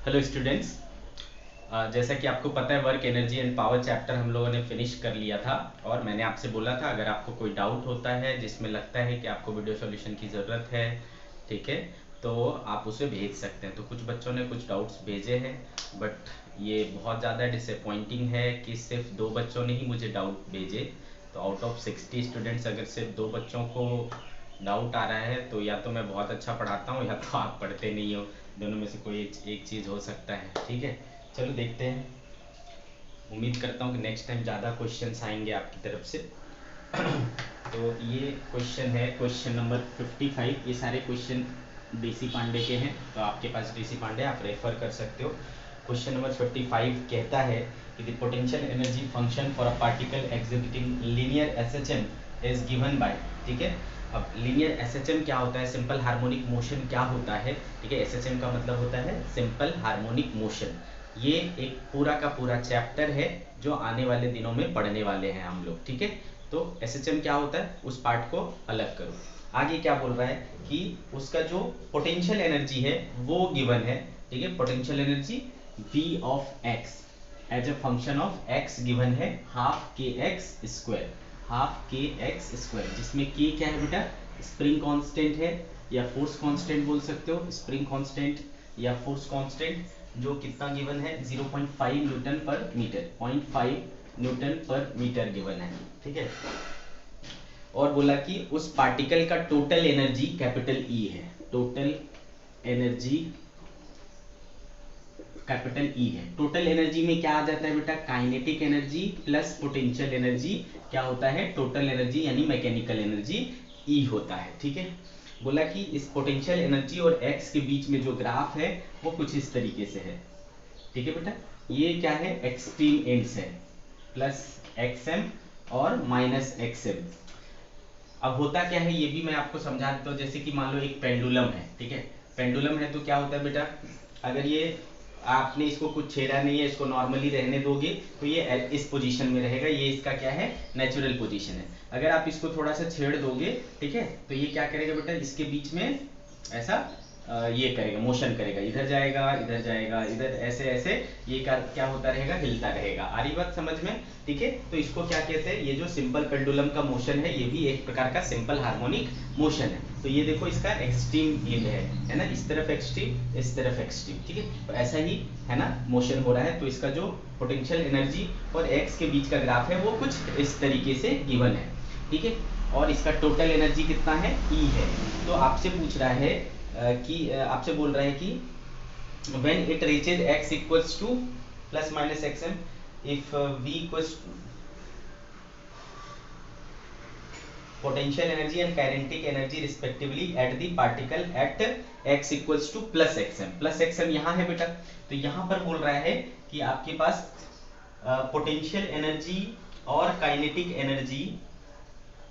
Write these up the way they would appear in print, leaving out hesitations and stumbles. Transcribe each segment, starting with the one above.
Hello students. जैसा कि आपको पता है work energy and power chapter हम लोगों ने फिनिश कर लिया था और मैंने आपसे बोला था अगर आपको कोई डाउट होता है जिसमें लगता है कि आपको वीडियो सॉल्यूशन की ज़रूरत है, ठीक है, तो आप उसे भेज सकते हैं। तो कुछ बच्चों ने कुछ डाउट्स भेजे हैं, बट ये बहुत ज़्यादा डिसअपॉइंटिंग है कि सिर्फ 2 बच्चों ने ही मुझे डाउट भेजे। तो आउट ऑफ 60 स्टूडेंट्स अगर सिर्फ 2 बच्चों को डाउट आ रहा है तो या तो मैं बहुत अच्छा पढ़ाता हूँ या तो आप पढ़ते नहीं हो। दोनों में से कोई एक चीज़ हो सकता है, ठीक है। चलो देखते हैं। उम्मीद करता हूँ कि नेक्स्ट टाइम ज़्यादा क्वेश्चंस आएंगे आपकी तरफ से। तो ये क्वेश्चन है क्वेश्चन नंबर 55। ये सारे क्वेश्चन डीसी पांडे के हैं, तो आपके पास डीसी पांडे आप रेफर कर सकते हो। क्वेश्चन नंबर 55 कहता है कि the potential energy function for a particle executing linear SHM is given by, ठीक है। अब लीनियर एसएचएम क्या होता है, सिंपल हार्मोनिक मोशन क्या होता है, ठीक है। एसएचएम का मतलब होता है सिंपल हार्मोनिक मोशन। ये एक पूरा का पूरा चैप्टर है जो आने वाले दिनों में पढ़ने वाले हैं हम लोग, ठीक है। तो एसएचएम क्या होता है उस पार्ट को अलग करो। आगे क्या बोल रहा है कि उसका जो पोटेंशियल एनर्जी है वो गिवन है, ठीक है। Potential energy V of x as a function of x given है half k x square, half k x square, जिसमें k क्या है बेटा, स्प्रिंग कांस्टेंट है या फोर्स कांस्टेंट बोल सकते हो, स्प्रिंग कांस्टेंट या फोर्स कांस्टेंट, जो कितना गिवन है 0.5 न्यूटन पर मीटर, 0.5 न्यूटन पर मीटर गिवन है, ठीक है। और बोला कि उस पार्टिकल का टोटल एनर्जी कैपिटल ई है, टोटल एनर्जी कैपिटल ई है। टोटल एनर्जी में क्या आ जाता है बेटा, kinetic energy plus potential energy क्या होता है, टोटल एनर्जी यानी मैकेनिकल एनर्जी ई होता है, ठीक है। बोला कि इस पोटेंशियल एनर्जी और एक्स के बीच में जो ग्राफ है वो कुछ इस तरीके से है, ठीक है बेटा। ये क्या है, एक्सट्रीम एंड्स है, प्लस एक्सएम और माइनस एक्सएम। अब होता क्या है ये भी मैं आपको समझा देता हूँ। जैसे कि मान लो एक पेंडुलम है, ठीक है। पेंडुलम है तो क्या होता है बेटा, अगर ये आपने इसको कुछ छेड़ा नहीं है, इसको नॉर्मली रहने दोगे तो ये इस पोजीशन में रहेगा, ये इसका क्या है, नेचुरल पोजीशन है। अगर आप इसको थोड़ा सा छेड़ दोगे, ठीक है, तो ये क्या करेगा बेटा, इसके बीच में ऐसा ये करेगा, मोशन करेगा, इधर जाएगा इधर जाएगा इधर, ऐसे ऐसे ये क्या होता रहेगा, हिलता रहेगा। आ रही बात समझ में, ठीक है। तो इसको क्या कहते हैं, ये जो सिंपल पेंडुलम का मोशन है ये भी एक प्रकार का सिंपल हार्मोनिक मोशन है। तो ये देखो इसका एक्सट्रीम एंड है ना, इस तरफ एक्सट्रीम इस तरफ एक्सट्रीम, ठीक है। तो ऐसा ही है ना मोशन हो रहा है। तो इसका जो पोटेंशियल एनर्जी और एक्स के बीच का ग्राफ है वो कुछ इस तरीके से गिवन है, ठीक है। और इसका टोटल एनर्जी कितना है, ई है। तो आपसे पूछ रहा है कि आपसे बोल रहा है कि when it reaches x equals to plus minus xm, if v equals to potential energy and kinetic energy respectively at the particle at x equals to plus xm, plus xm यहाँ है बेटा। तो यहाँ पर बोल रहा है कि आपके पास पोटेंशियल एनर्जी और काइनेटिक एनर्जी,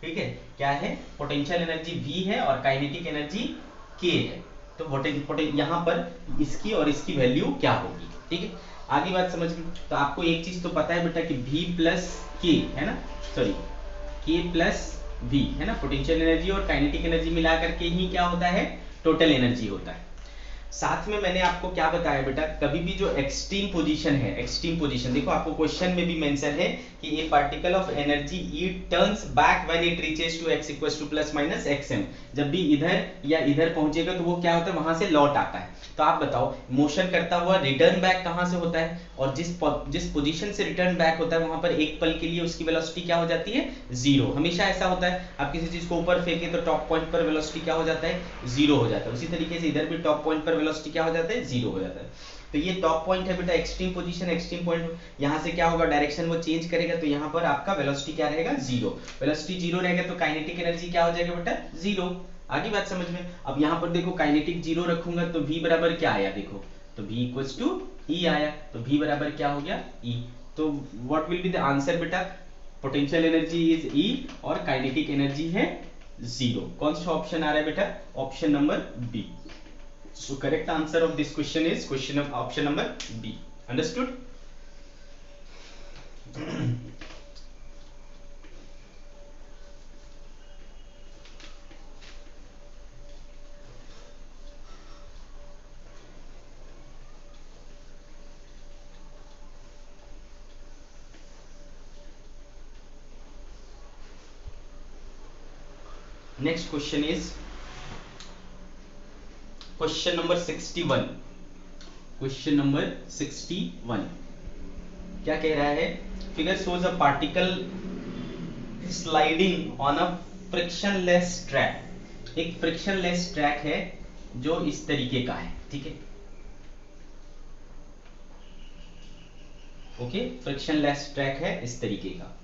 ठीक है, क्या है, पोटेंशियल एनर्जी V है और काइनेटिक एनर्जी K है। तो यहाँ पर इसकी और इसकी वैल्यू क्या होगी, ठीक है। आगे बात समझ में। तो आपको एक चीज तो पता है बेटा कि V प्लस K है ना, सॉरी K प्लस V है ना, पोटेंशियल एनर्जी और काइनेटिक एनर्जी मिला करके ही क्या होता है, टोटल एनर्जी होता है। साथ में मैंने आपको क्या बताया बेटा, कभी भी जो एक्सट्रीम पोजीशन है, एक्सट्रीम पोजीशन देखो आपको क्वेश्चन में भी मेंशन है कि a particle of energy E turns back when it reaches to x equals to plus minus xm। जब भी इधर या इधर पहुंचेगा तो वो क्या होता है, वहां से लौट आता है। तो आप बताओ मोशन करता हुआ रिटर्न बैक कहां से होता है, और जिस पोजीशन से रिटर्न बैक होता है वहां पर एक पल के लिए उसकी वेलोसिटी क्या हो जाती है, जीरो। हमेशा ऐसा होता है, आप किसी चीज को ऊपर फेंके तो टॉप पॉइंट पर वेलोसिटी क्या हो जाता है, जीरो हो जाता है। उसी तरीके से इधर भी टॉप पॉइंट पर वेलोसिटी क्या हो जाता है, जीरो हो जाता है। तो ये टॉप पॉइंट है बेटा, एक्सट्रीम पोजीशन, एक्सट्रीम पॉइंट, यहाँ से क्या होगा, डायरेक्शन वो चेंज करेगा तो यहाँ पर आपका वेलोसिटी क्या रहेगा, जीरो। वेलोसिटी जीरो रहेगा तो काइनेटिक एनर्जी क्या हो जाएगा बेटा, जीरो। आगे बात समझ में। अब यहाँ पर देखो काइनेटिक जीरो रखूंगा तो V बराबर क्या आया, देखो तो V इक्वल्स टू E आया, तो V बराबर क्या हो गया, E। तो what will be the answer बेटा, पोटेंशियल एनर्जी इज E और काइनेटिक एनर्जी है जीरो। कौन सा ऑप्शन आ रहा है बेटा, option number B. So correct answer of this question is question of option number B. Understood? Next question is question number 61। Question number 61 क्या कह रहा है? Figure shows a particle sliding on a frictionless track. एक frictionless track है जो इस तरीके का है, ठीक है। ओके, फ्रिक्शनलेस ट्रैक है इस तरीके का।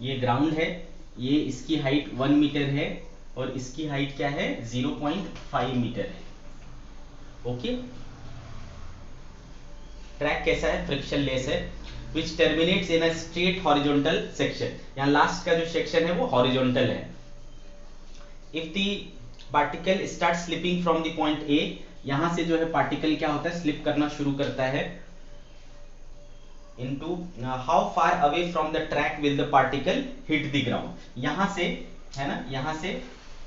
ये ग्राउंड है, ये इसकी हाइट 1 मीटर है और इसकी हाइट क्या है? 0.5 मीटर है। ओके, ट्रैक कैसा है? फ्रिक्शनलेस है। Which terminates in a straight horizontal section. यहाँ लास्ट का जो सेक्शन है वो हॉरिजॉन्टल है। If the particle start slipping from the point A, यहां से जो है पार्टिकल क्या होता है? स्लिप करना शुरू करता है। Into how far away from the track will the particle hit the ground. यहां से है ना, यहां से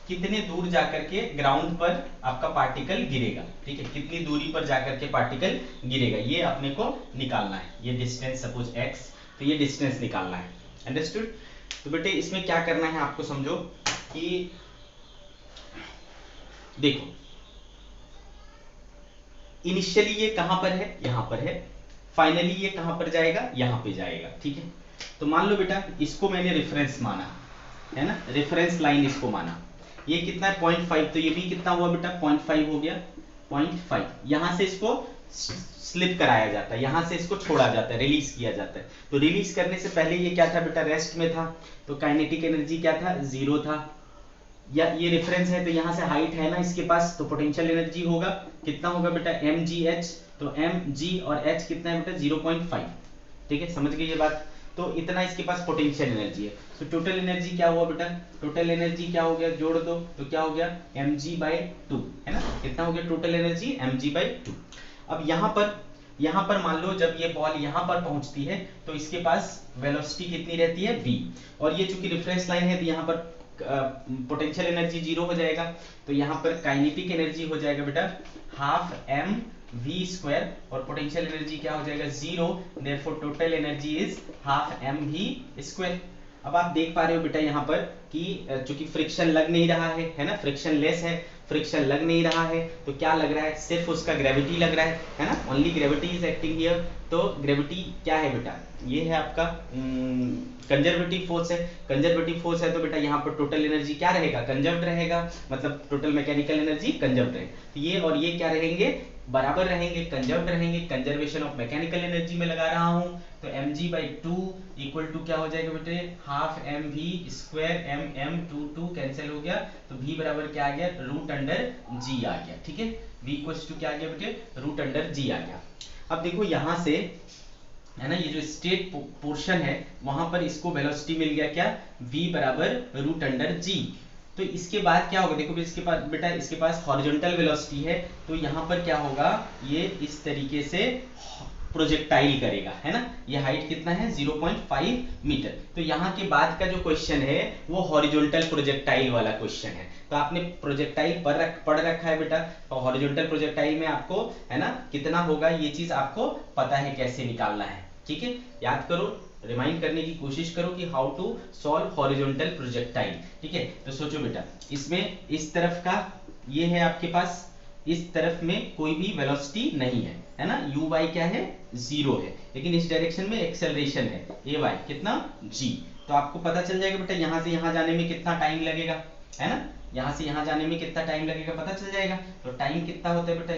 कितने दूर जाकर के ग्राउंड पर आपका पार्टिकल गिरेगा, ठीक है। कितनी दूरी पर जाकर के पार्टिकल गिरेगा ये अपने को निकालना है। ये डिस्टेंस सपोज x, तो ये डिस्टेंस निकालना है। अंडरस्टूड? तो बेटे इसमें क्या करना है आपको, समझो कि देखो इनिशियली ये कहां पर है? यहां पर है। फाइनली ये कहां पर जाएगा? यहां पे जाएगा, ठीक है। तो मान लो बेटा इसको मैंने रेफरेंस माना, है ना, रेफरेंस लाइन इसको माना। ये कितना है? 0.5। तो ये भी कितना हुआ बेटा? 0.5 हो गया। 0.5 यहां से इसको स्लिप कराया जाता है, यहां से इसको छोड़ा जाता है, रिलीज किया जाता है। तो रिलीज करने से पहले ये क्या था बेटा? रेस्ट में था। तो काइनेटिक एनर्जी क्या था? 0 था। या ये रेफरेंस है तो यहां से हाइट है ना इसके पास, तो पोटेंशियल एनर्जी होगा कितना होगा बेटा? mgh। तो mg और h कितना है बेटा? 0.5, ठीक है। समझ गए ये बात? तो इतना इसके पास पोटेंशियल एनर्जी है। तो टोटल एनर्जी क्या हुआ बेटा? टोटल एनर्जी क्या हो गया? जोड़ दो तो क्या हो गया? mg/2, है ना। कितना हो गया टोटल एनर्जी? mg/2। अब यहाँ पर मान लो जब ये बॉल यहाँ पर पहुंचती है तो इसके पास वेलोसिटी कितनी रहती है? v। और ये चूंकि रेफरेंस लाइन है तो यहाँ पर पोटेंशियल एनर्जी 0 हो जाएगा। तो यहाँ पर काइनेटिक एनर्जी हो जाएगा बेटा हाफ mv², और पोटेंशियल एनर्जी क्या हो जाएगा? 0। Therefore total energy is half mv²। अब आप देख पा रहे हो बेटा यहाँ पर कि चूंकि फ्रिक्शन लग नहीं रहा है ना, फ्रिक्शन लेस है, फ्रिक्शन लग नहीं रहा है, तो क्या लग रहा है? सिर्फ उसका ग्रेविटी लग रहा है ना। Only gravity is acting here. तो ग्रेविटी क्या है बेटा? ये है आपका कंजर्वेटिव फोर्स है। कंजर्वेटिव फोर्स है तो बेटा यहाँ पर टोटल एनर्जी क्या रहेगा? कंजर्व्ड रहेगा, मतलब टोटल मैकेनिकल एनर्जी कंजर्व्ड रहेगा। तो ये और ये क्या रहेंगे? बराबर रहेंगे, कंजर्व्ड रहेंगे। कंजर्वेशन ऑफ मैकेनिकल एनर्जी में लगा रहा हूं तो mg/2 इक्वल टू क्या हो जाएगा बेटे? Half mv²। m 2 कैंसिल हो गया तो v बराबर क्या आ गया? √g आ गया, ठीक है। v इक्वल्स टू क्या आ गया बेटे? √g आ गया। अब देखो यहां से है ना, ये जो स्ट्रेट पोर्शन है वहां पर इसको वेलोसिटी मिल गया क्या? v बराबर √g। तो इसके बाद क्या होगा? देखो इसके पास बेटा, इसके पास हॉरिजॉन्टल वेलोसिटी है तो यहाँ पर क्या होगा? ये इस तरीके से प्रोजेक्टाइल करेगा, है ना। ये हाइट कितना है? 0.5 मीटर। तो यहाँ के बाद का जो क्वेश्चन है वो हॉरिजॉन्टल प्रोजेक्टाइल वाला क्वेश्चन है। तो आपने प्रोजेक्टाइल पढ़ रखा है बेटा, तो हॉरिजॉन्टल प्रोजेक्टाइल में आपको है ना कितना होगा ये चीज आपको पता है कैसे निकालना है, ठीक है। याद करो, रिमाइंड करने की कोशिश करो कि how to solve horizontal projectile, ठीक है। तो सोचो बेटा इसमें इस तरफ का ये है आपके पास, इस तरफ में कोई भी वेलोसिटी नहीं है ना। u y क्या है? 0 है, लेकिन इस डायरेक्शन में एक्सेलरेशन है a y कितना? g। तो आपको पता चल जाएगा बेटा यहाँ से यहाँ जाने में कितना टाइम लगेगा, है ना। यहाँ से यहाँ जाने में कितना टाइम लगेगा पता चल जाएगा। तो टाइम कितना होता है बेटा?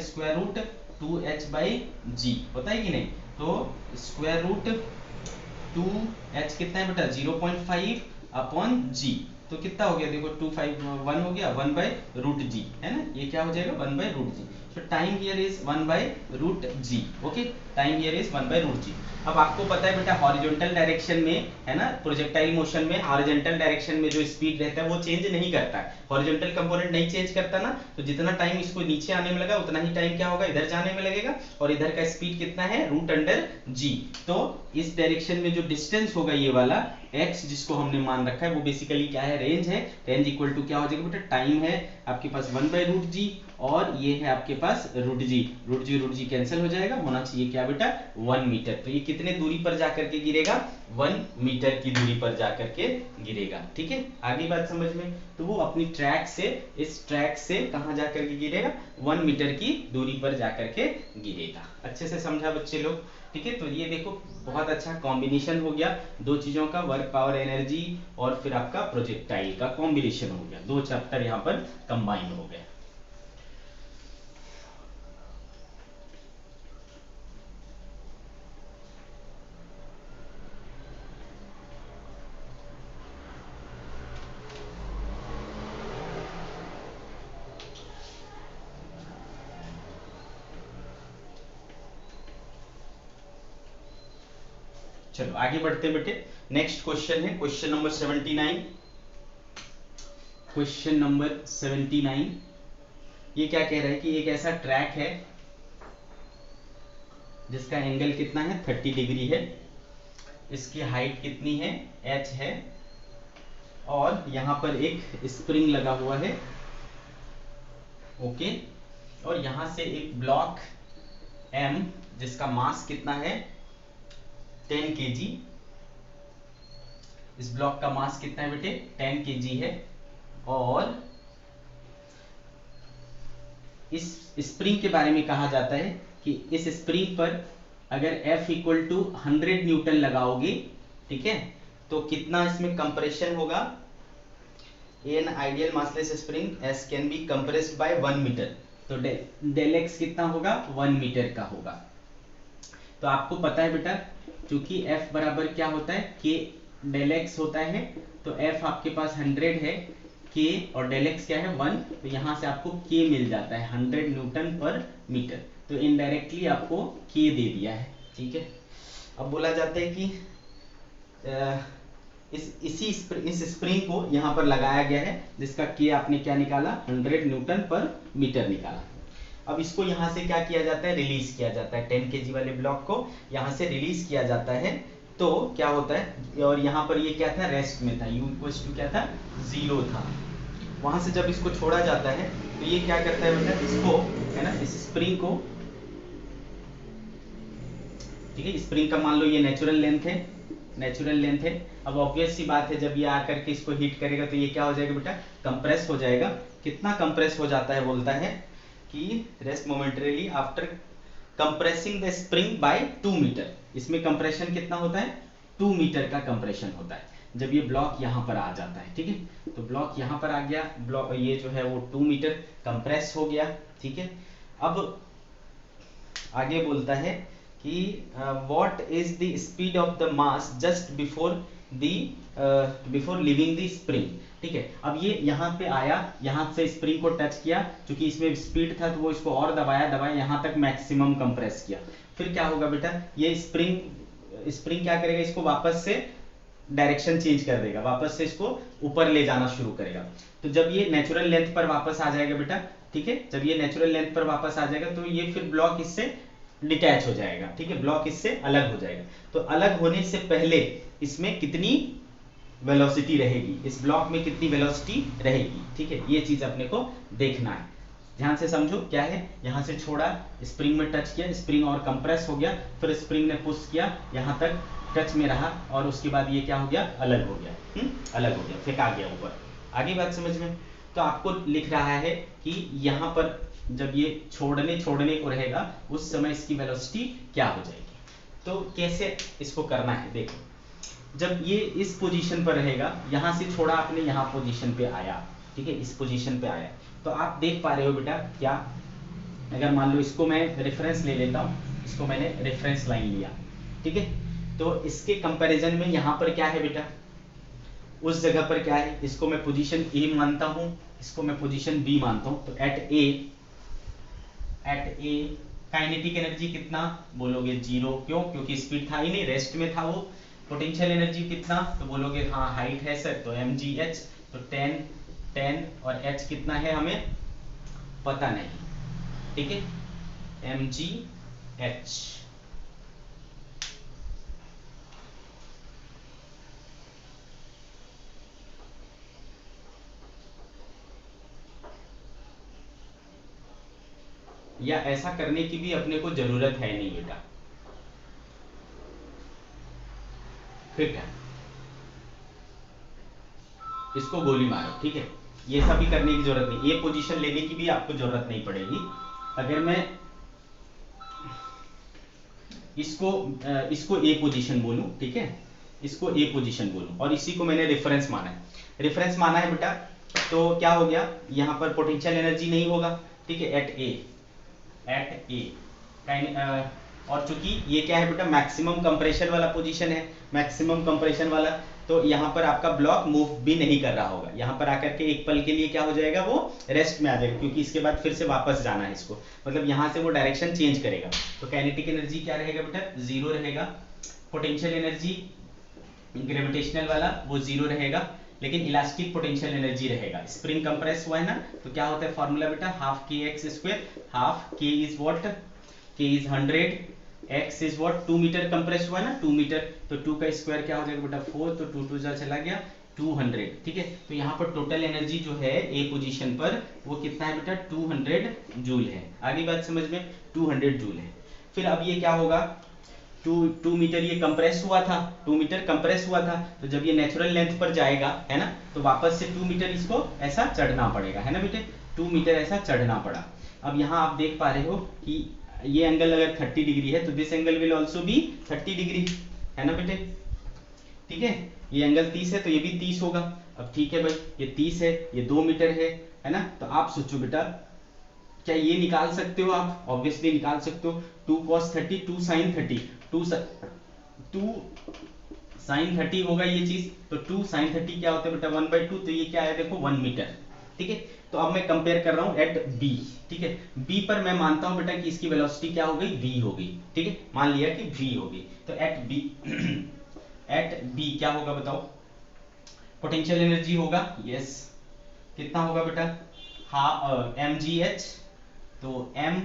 √2h/g होता है कि नहीं? तो √2h कितना है बेटा? 0.5/g। तो कितना हो गया? देखो 251 हो गया 1/√g, है ना। ये क्या हो जाएगा? 1/√g। So time here is 1/√g, okay. Time here is 1/√g। अब आपको पता है बेटा हॉरिजॉन्टल डायरेक्शन में है ना, प्रोजेक्टाइल मोशन में हॉरिजॉन्टल डायरेक्शन में जो स्पीड रहता है वो चेंज नहीं करता है। हॉरिजॉन्टल कंपोनेंट नहीं चेंज करता ना, तो जितना टाइम इसको नीचे आने में लगा उतना ही टाइम क्या होगा? इधर जाने में लगेगा। और इधर का स्पीड कितना है? √g। तो इस डायरेक्शन में जो डिस्टेंस होगा ये वाला x जिसको हमने मान रखा है वो बेसिकली क्या है? रेंज है। रेंज इक्वल टू क्या हो जाएगा बेटा? टाइम है आपके पास 1/√g और ये है आपके पास √g कैंसिल हो जाएगा, होना चाहिए क्या बेटा? 1 मीटर। तो ये कितने दूरी पर जाकर के गिरेगा? 1 मीटर की दूरी पर जाकर के गिरेगा। ठीक है, आगे बात समझ में। तो वो अपनी ट्रैक से, इस ट्रैक से कहाँ जाकर के गिरेगा, 1 मीटर की दूरी पर जाकर के गिरेगा। अच्छे से समझा बच्चे लोग। ठीक है, तो ये देखो बहुत अच्छा कॉम्बिनेशन हो गया दो चीजों का, वर्क पावर एनर्जी और फिर आपका प्रोजेक्टाइल का कॉम्बिनेशन हो गया, दो चैप्टर यहाँ पर कंबाइन हो गए। चलो आगे बढ़ते बेटे। नेक्स्ट क्वेश्चन है क्वेश्चन नंबर 79। क्वेश्चन नंबर 79 ये क्या कह रहा है कि एक ऐसा ट्रैक है जिसका एंगल कितना है, 30 डिग्री है, इसकी हाइट कितनी है, h है, और यहां पर एक स्प्रिंग लगा हुआ है, ओके, और यहां से एक ब्लॉक m जिसका मास कितना है, 10 kg, इस ब्लॉक का मास कितना है बेटे, 10 kg है, और इस स्प्रिंग के बारे में कहा जाता है कि इस स्प्रिंग पर अगर F इक्वल टू 100 न्यूटन लगाओगे, ठीक है, तो कितना इसमें कंप्रेशन होगा, an ideal massless spring S can be compressed by 1 metre, तो डेल एक्स कितना होगा, 1 मीटर का होगा। तो आपको पता है बेटा, क्योंकि F बराबर क्या होता है, K डेल एक्स होता है, तो F आपके पास 100 है, K और डेल एक्स क्या है 1, तो यहां से आपको K मिल जाता है 100 न्यूटन पर मीटर, तो इनडायरेक्टली आपको K दे दिया है। ठीक है, अब बोला जाता है कि इस स्प्रिंग को यहाँ पर लगाया गया है जिसका K आपने क्या निकाला, 100 न्यूटन पर मीटर निकाला। अब इसको यहाँ से क्या किया जाता है, रिलीज किया जाता है, 10 kg वाले ब्लॉक को यहाँ से रिलीज किया जाता है, तो क्या होता है, और यहाँ पर ये क्या था, रेस्ट में था, u इक्वल्स टू क्या था, 0 था। वहां से जब इसको छोड़ा जाता है तो ये क्या करता है बेटा, इसको है ना, इस स्प्रिंग को, ठीक है, स्प्रिंग का मान लो ये नेचुरल लेंथ है, नेचुरल लेंथ है। अब ऑब्वियस सी बात है, जब ये आकर के इसको हिट करेगा तो ये क्या हो जाएगा बेटा, कंप्रेस हो जाएगा। कितना कंप्रेस हो जाता है, बोलता है कि rest momentarily after compressing the spring by 2 metre. इसमें कंप्रेशन कितना होता है, 2 मीटर का कंप्रेशन होता है जब ये ब्लॉक यहाँ पर आ जाता है। ठीक है, तो ब्लॉक यहाँ पर आ गया, ब्लॉक ये जो है वो 2 मीटर कंप्रेस हो गया। ठीक है, अब आगे बोलता है कि what is the speed of the mass just before living the spring. ठीक है, अब ये यहाँ पे आया, यहाँ से स्प्रिंग को टच किया, क्योंकि इसमें स्पीड था तो वो इसको और दबाया दबाया यहाँ तक मैक्सिमम कंप्रेस किया। फिर क्या होगा बेटा, ये स्प्रिंग क्या करेगा, इसको वापस से डायरेक्शन चेंज कर देगा, वापस से इसको ऊपर ले जाना शुरू करेगा। तो जब ये नेचुरल लेंथ पर वापस आ जाएगा बेटा, ठीक है, जब ये नेचुरल लेंथ पर वापस आ जाएगा तो ये फिर ब्लॉक इससे डिटैच हो जाएगा। ठीक है, ब्लॉक इससे अलग हो जाएगा। तो अलग होने से पहले इसमें कितनी वेलोसिटी रहेगी, इस ब्लॉक में कितनी वेलोसिटी रहेगी। ठीक है, ये चीज अपने को देखना है, ध्यान से समझो। क्या है, यहां से छोड़ा, स्प्रिंग में टच किया, स्प्रिंग और कंप्रेस हो गया, फिर स्प्रिंग ने पुश किया, यहां तक टच में रहा, और उसके बाद ये क्या हो गया, अलग हो गया, अलग हो गया, फेंका गया ऊपर। आगे बात समझ में। तो आपको लिख रहा है कि यहाँ पर जब ये छोड़ने को रहेगा उस समय इसकी वेलोसिटी क्या हो जाएगी। तो कैसे इसको करना है, देखो, जब ये इस पोजीशन पर रहेगा, यहां से छोड़ा आपने, यहाँ पोजीशन पे आया, ठीक है, इस पोजीशन पे आया, तो आप देख पा रहे हो बेटा, क्या, अगर मान लो इसको मैं रेफरेंस ले लेता हूँ, इसको मैंने रेफरेंस लाइन लिया, ठीक है, तो इसके कंपैरिजन में यहाँ पर क्या है बेटा, उस जगह पर क्या है, इसको मैं पोजीशन ए मानता हूँ, इसको मैं पोजीशन बी मानता हूँ। तो एट ए काइनेटिक एनर्जी कितना बोलोगे, 0, क्यों, क्योंकि स्पीड था ही नहीं, रेस्ट में था वो। पोटेंशियल एनर्जी कितना, तो बोलोगे हाँ हाइट है सर, तो mgh, तो 10 और h कितना है हमें पता नहीं, ठीक है, mgh। या ऐसा करने की भी अपने को जरूरत है नहीं बेटा, फिट है, इसको गोली मारो, ठीक है। ये सब भी करने की जरूरत नहीं, ये पोजीशन लेने की भी आपको जरूरत नहीं पड़ेगी। अगर मैं इसको ए पोजीशन बोलूं, ठीक है, इसको ए पोजीशन बोलूं और इसी को मैंने रेफरेंस माना है, रेफरेंस माना है बेटा, तो क्या हो गया, यहाँ पर पोटेंशियल एनर्जी नहीं होगा, ठीक है, एट ए और चूंकि ये क्या है बेटा, मैक्सिमम कंप्रेशन वाला पोजीशन है, मैक्सिमम कंप्रेशन वाला, तो यहाँ पर आपका ब्लॉक मूव भी नहीं कर रहा होगा, यहाँ पर आकर के एक पल के लिए क्या हो जाएगा, वो रेस्ट में आ जाएगा, क्योंकि इसके बाद फिर से वापस जाना है इसको, मतलब यहाँ से वो डायरेक्शन चेंज करेगा। तो काइनेटिक एनर्जी क्या रहेगा बेटा, जीरो रहेगा। पोटेंशियल एनर्जी ग्रेविटेशनल वाला वो जीरो रहेगा, लेकिन इलास्टिक पोटेंशियल एनर्जी रहेगा। स्प्रिंग कंप्रेस हुआ है ना, तो क्या होता है फॉर्मूला बेटा, half k x square, half k is what, k is 100, x is what, 2 metre compress हुआ है ना, 2 मीटर, तो 2 का स्क्वायर क्या हो जाएगा बेटा 4, तो 2 2 जा चला गया 200, ठीक है। तो यहाँ पर टोटल एनर्जी जो है ए पोजीशन पर वो कितना है बेटा, 200 जूल है। आगे बात समझ में, 200 जूल है। फिर अब ये क्या होगा, 2 मीटर ये कंप्रेस हुआ था, 2 मीटर कंप्रेस हुआ था, तो जब ये नेचुरल लेंथ पर जाएगा, है ना, तो वापस से 2 मीटर इसको ऐसा चढ़ना पड़ेगा, है ना बेटे, 2 मीटर ऐसा चढ़ना पड़ा। अब यहाँ आप देख पा रहे हो कि ये एंगल अगर 30 डिग्री है, तो this angle will also be 30 degree, है ना बेटे, ठीक है। ये एंगल 30 है, तो ये भी 30 होगा। अब ठीक है भाई, ये 30 है, ये 2 मीटर है ना, तो आप सोचो बेटा, क्या ये निकाल सकते हो आप, ऑब्वियसली निकाल सकते हो। 2 cos 30, 2 sin 30, 2 sin 30 होगा ये चीज, तो 2 sin 30 क्या होता है बेटा, 1/2, तो ये क्या है देखो 1 मीटर, ठीक है। तो अब मैं कंपेयर कर रहा हूं एट बी, ठीक है, बी पर मैं मानता हूं बेटा कि इसकी वेलोसिटी क्या हो गई, v हो गई, ठीक है, मान लिया कि v हो गई। तो एट बी एट बी क्या होगा बताओ, पोटेंशियल एनर्जी होगा, यस, कितना होगा बेटा, mgh, तो m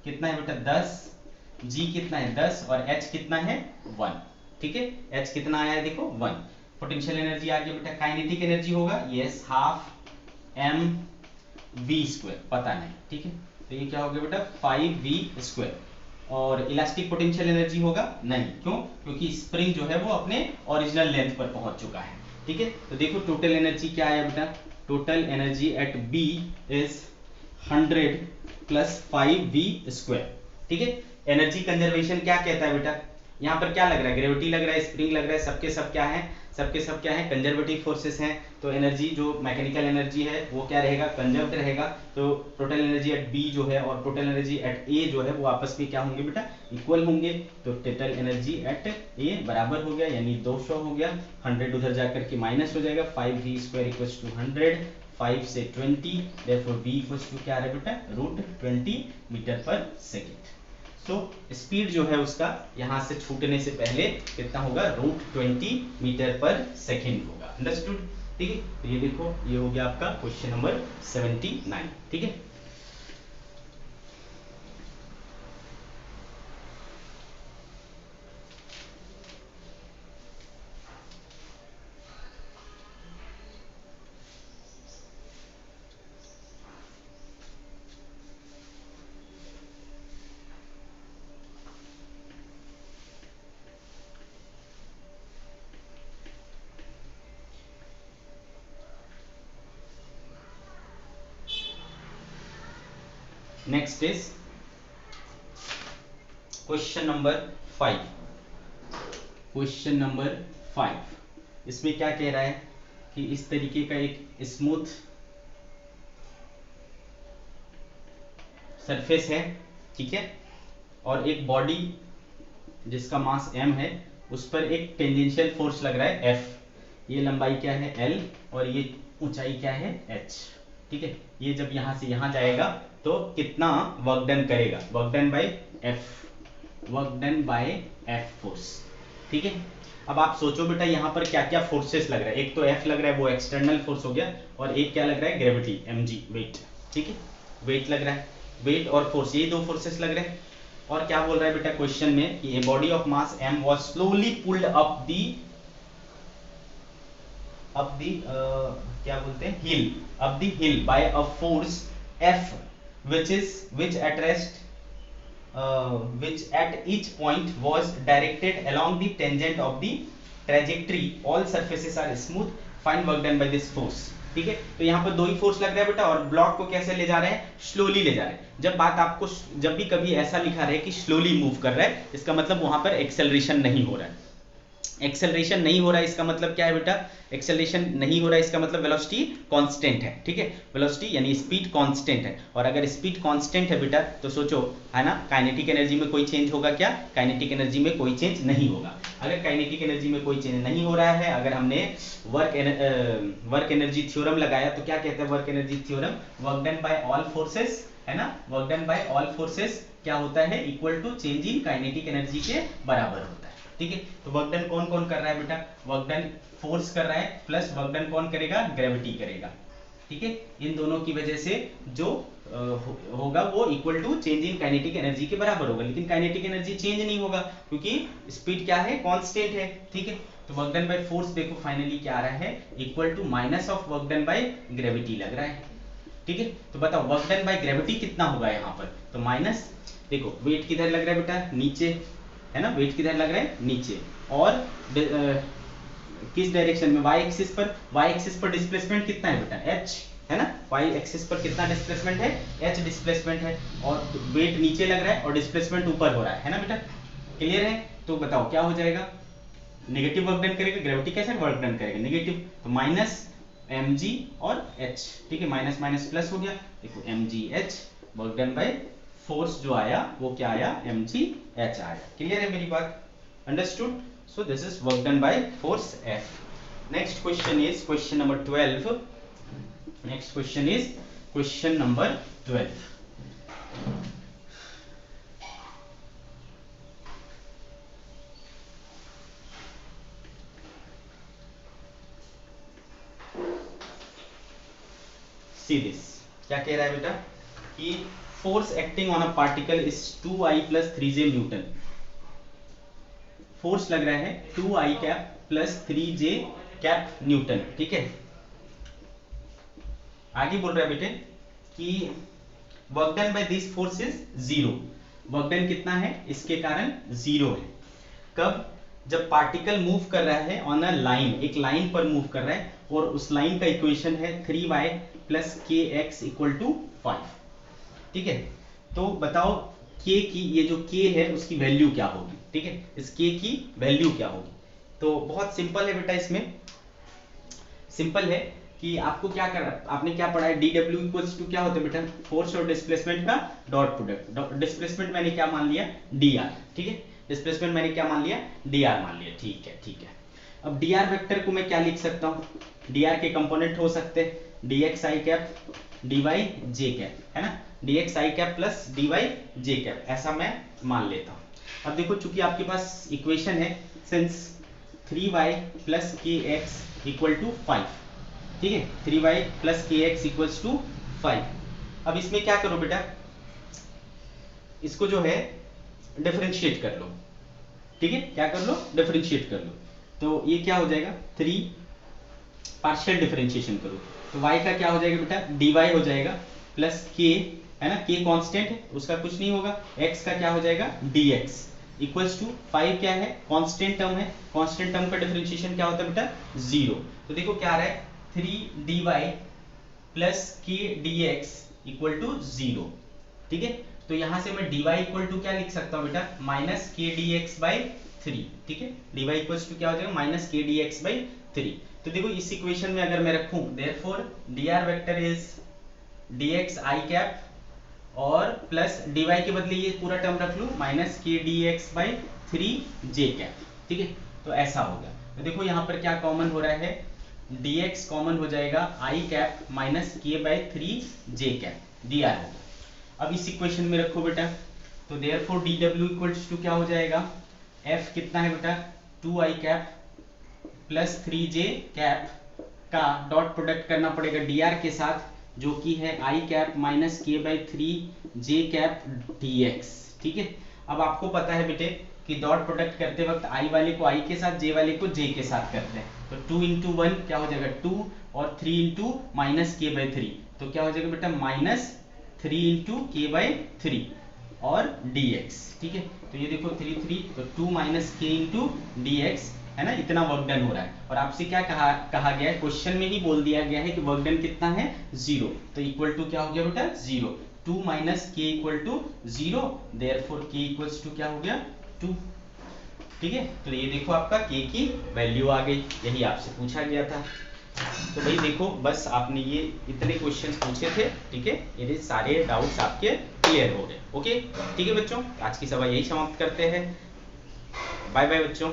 कितना है बेटा 10, g कितना है 10 और h कितना है 1, ठीक है, h कितना आया है देखो 1। पोटेंशियल एनर्जी आ गया बेटा, काइनेटिक एनर्जी होगा, yes, half m v square, पता नहीं, ठीक है, तो ये क्या हो गया बेटा 5v स्क्वायर। और इलास्टिक पोटेंशियल एनर्जी होगा नहीं, क्यों, क्योंकि स्प्रिंग जो है वो अपने ओरिजिनल लेंथ पर पहुंच चुका है, ठीक है। तो देखो टोटल एनर्जी क्या आया बेटा, total energy at B is 100 plus 5v square, ठीक है। एनर्जी कंजर्वेशन क्या कहता है बेटा, यहाँ पर क्या लग रहा है, ग्रेविटी लग रहा है, स्प्रिंग लग रहा है, सबके सब क्या है, सबके सब क्या है, कंजर्वेटिव फोर्सेस हैं। तो एनर्जी जो मैकेनिकल एनर्जी है वो क्या रहेगा, कंजर्व्ड रहेगा। तो टोटल एनर्जी एट बी जो है और टोटल एनर्जी एट ए जो है वो आपस में क्या होंगे बेटा, इक्वल होंगे। तो टोटल एनर्जी एट ए बराबर हो गया, यानी 200 हो गया, 100 उधर जाकर के माइनस हो जाएगा, 5v स्क्वायर इक्वल्स टू 100, 5 से 20, देयरफॉर v इक्वल्स टू क्या आ रहा है बेटा, √20 मीटर पर सेकेंड। तो स्पीड जो है उसका यहाँ से छूटने से पहले कितना होगा, √20 मीटर पर सेकेंड होगा, अंडरस्टूड, ठीक है। तो ये देखो, ये हो गया आपका क्वेश्चन नंबर 79, ठीक है। Next is question number 5। Question number 5 इसमें क्या कह रहा है कि इस तरीके का एक स्मूथ सरफेस है, ठीक है, और एक बॉडी जिसका मास m है, उस पर एक टेंजेंशियल फोर्स लग रहा है F, ये लंबाई क्या है L और ये ऊंचाई क्या है h, ठीक है। ये जब यहां से यहां जाएगा तो कितना वर्क डन करेगा, work done bye F, work done bye F force, ठीक है। अब आप सोचो बेटा यहाँ पर क्या क्या फोर्सेस लग रहा है, एक तो F लग रहा है वो एक्सटर्नल फोर्स हो गया, और एक क्या लग रहा है ग्रेविटी mg वेट, ठीक है, वेट लग रहा है, वेट और फोर्स, ये दो फोर्सेस लग रहे हैं। और क्या बोल रहा है बेटा क्वेश्चन में कि a body of mass m was slowly pulled up the क्या बोलते हैं हिल, up the hill by a force F which at each point was directed along the tangent of the trajectory all surfaces are smooth, find work done by this force. ठीक है, तो यहाँ पर दो ही force लग रहा है बेटा, और ब्लॉक को कैसे ले जा रहे हैं, स्लोली ले जा रहे हैं। जब बात आपको जब भी कभी ऐसा लिखा रहे कि स्लोली मूव कर रहा है, इसका मतलब वहां पर एक्सेलरेशन नहीं हो रहा है। एक्सेलरेशन नहीं हो रहा है इसका मतलब क्या है बेटा, एक्सेलरेशन नहीं हो रहा है इसका मतलब वेलोसिटी कांस्टेंट है। ठीक है, वेलोसिटी यानी स्पीड कांस्टेंट है, और अगर स्पीड कांस्टेंट है बेटा तो सोचो है ना, काइनेटिक एनर्जी में कोई चेंज होगा क्या, काइनेटिक एनर्जी में कोई चेंज नहीं होगा। अगर काइनेटिक एनर्जी में कोई चेंज नहीं हो रहा है, अगर हमने वर्क एनर्जी थ्योरम लगाया, तो क्या कहते हैं work energy theorem, work done by all forces, है ना, work done by all forces क्या होता है, equal to change in kinetic energy के बराबर होता है। ठीक है, तो वर्क डन कौन कौन कर रहा है बेटा, वर्क डन फोर्स कर रहा है, प्लस वर्क डन कौन करेगा, ग्रेविटी करेगा। ठीक है, इन दोनों की वजह से जो होगा वो equal to change in kinetic energy के बराबर होगा, लेकिन काइनेटिक एनर्जी चेंज नहीं होगा क्योंकि स्पीड क्या है, कांस्टेंट है। ठीक है, तो वर्क डन बाय फोर्स देखो फाइनली क्या आ रहा है, equal to minus of work done by gravity लग रहा है। ठीक है, तो बताओ वर्क डन बाय ग्रेविटी कितना होगा यहाँ पर, तो माइनस, देखो वेट किधर लग रहा है बेटा, नीचे, है ना, वेट किधर लग रहा है, नीचे, और किस डायरेक्शन में, वाई एक्सिस पर, वाई एक्सिस पर डिस्प्लेसमेंट कितना है बेटा, एच, है ना, वाई एक्सिस पर कितना डिस्प्लेसमेंट है, एच डिस्प्लेसमेंट है, और वेट नीचे लग रहा है और डिस्प्लेसमेंट ऊपर हो रहा है ना बेटा, क्लियर है। तो बताओ क्या हो जाएगा, नेगेटिव वर्क डन करेगा, ग्रेविटी कैसे वर्क डन करेगा, नेगेटिव, तो माइनस mg और h। ठीक है, माइनस माइनस प्लस हो गया, देखो mgh, work done by force जो आया वो क्या आया, mgh आया। क्लियर है मेरी बात, understood. So this is work done by force F। Next question is question number 12। Next question is question number 12। See this, क्या कह रहा है बेटा कि force acting on a particle is 2i plus 3j Newton. Force लग रहा है 2i cap plus 3j cap Newton. ठीक है, आगे बोल रहा है बेटे कि work done by this force is 0। Work done कितना है, इसके कारण 0 है। कब, जब पार्टिकल मूव कर रहा है ऑन अ लाइन, एक लाइन पर मूव कर रहा है, और उस लाइन का इक्वेशन है 3y प्लस के एक्स इक्वल टू 5। ठीक है, तो बताओ k की, ये जो k है उसकी वैल्यू क्या होगी। ठीक है, इस k की वैल्यू क्या होगी, तो बहुत सिंपल है बेटा, इसमें सिंपल है कि आपको क्या करना, आपने क्या पढ़ा है, dw इक्वल्स टू क्या होता है बेटा, फोर्स और डिस्प्लेसमेंट का डॉट प्रोडक्ट। डिस्प्लेसमेंट मैंने क्या मान लिया, dr। ठीक है, डिस्प्लेसमेंट मैंने क्या मान लिया, dr मान लिया। ठीक है, ठीक है, अब dr वेक्टर को मैं क्या लिख सकता हूँ, dr के कंपोनेंट हो सकते हैं dx i cap dy j cap, है ना, dx i cap plus dy j cap, ऐसा मैं मान लेता हूँ। अब देखो चूंकि आपके पास इक्वेशन है सिंस 3y प्लस के एक्स इक्वल टू 5। ठीक है, 3y प्लस के एक्स इक्वल्स टू 5। अब इसमें क्या करो बेटा, इसको जो है डिफरेंशिएट कर लो। ठीक है, क्या कर लो, डिफरेंशिएट कर लो, तो ये क्या हो जाएगा, 3 पार्शियल डिफरेंशिएशन करो, तो y का क्या हो जाएगा बेटा, dy हो जाएगा प्लस k, है ना, k कांस्टेंट है उसका कुछ नहीं होगा, x का क्या हो जाएगा, dx इक्वल्स टू 5 क्या है, कांस्टेंट टर्म है, कांस्टेंट टर्म का डिफरेंशिएशन क्या होता है बेटा, 0। तो देखो क्या आ रहा है, 3 dy प्लस k dx इक्वल टू 0। ठीक है, तो यहां से मैं dy इक्वल टू क्या लिख सकता हूं बेटा, माइनस के डी एक्स बाई 3। ठीक है, dy इक्वल्स टू क्या हो जाएगा, माइनस के डी एक्स बाई 3। तो देखो इस इक्वेशन में अगर मैं रखूं, therefore dr vector is dx i cap, और प्लस dy के बदले ये पूरा टर्म रख लूं, माइनस के D x by 3 j cap. ठीक है, तो ऐसा हो गया। तो देखो यहाँ पर क्या कॉमन हो रहा है, dx कॉमन हो जाएगा i cap minus k by 3 j cap, dr होगा। अब इस इक्वेशन में रखो बेटा, तो देयरफॉर dw इक्वल्स टू क्या हो जाएगा, f कितना है बेटा, 2i cap plus 3j cap का डॉट प्रोडक्ट करना पड़ेगा dr के साथ, जो कि है i cap minus k by 3 j cap dx। ठीक है, अब आपको पता है बेटे कि डॉट प्रोडक्ट करते वक्त i वाले को i के साथ, j वाले को j के साथ करते हैं, तो 2 इंटू 1 क्या हो जाएगा 2, और 3 इंटू माइनस k बाई 3, तो क्या हो जाएगा बेटा माइनस 3 इंटू के बाई 3 और dx। ठीक है, तो ये देखो 3 3, तो 2 माइनस k इंटू dx, है ना, इतना वर्क डन हो रहा है। और आपसे क्या कहा गया है, क्वेश्चन में ही बोल दिया गया है कि वर्क डन कितना है 0, तो इक्वल टू क्या हो गया बेटा 0, 2 माइनस के इक्वल टू 0, देयरफॉर के इक्वल्स टू क्या हो गया 2। ठीक है, तो ये देखो आपका के की वैल्यू आ गई, यही आपसे पूछा गया था। तो भाई देखो बस आपने ये इतने क्वेश्चंस पूछे थे, ठीक है, ये सारे डाउट्स आपके क्लियर हो गए। ओके ठीक है बच्चों, आज की सभा यही समाप्त करते हैं। बाय बाय बच्चों।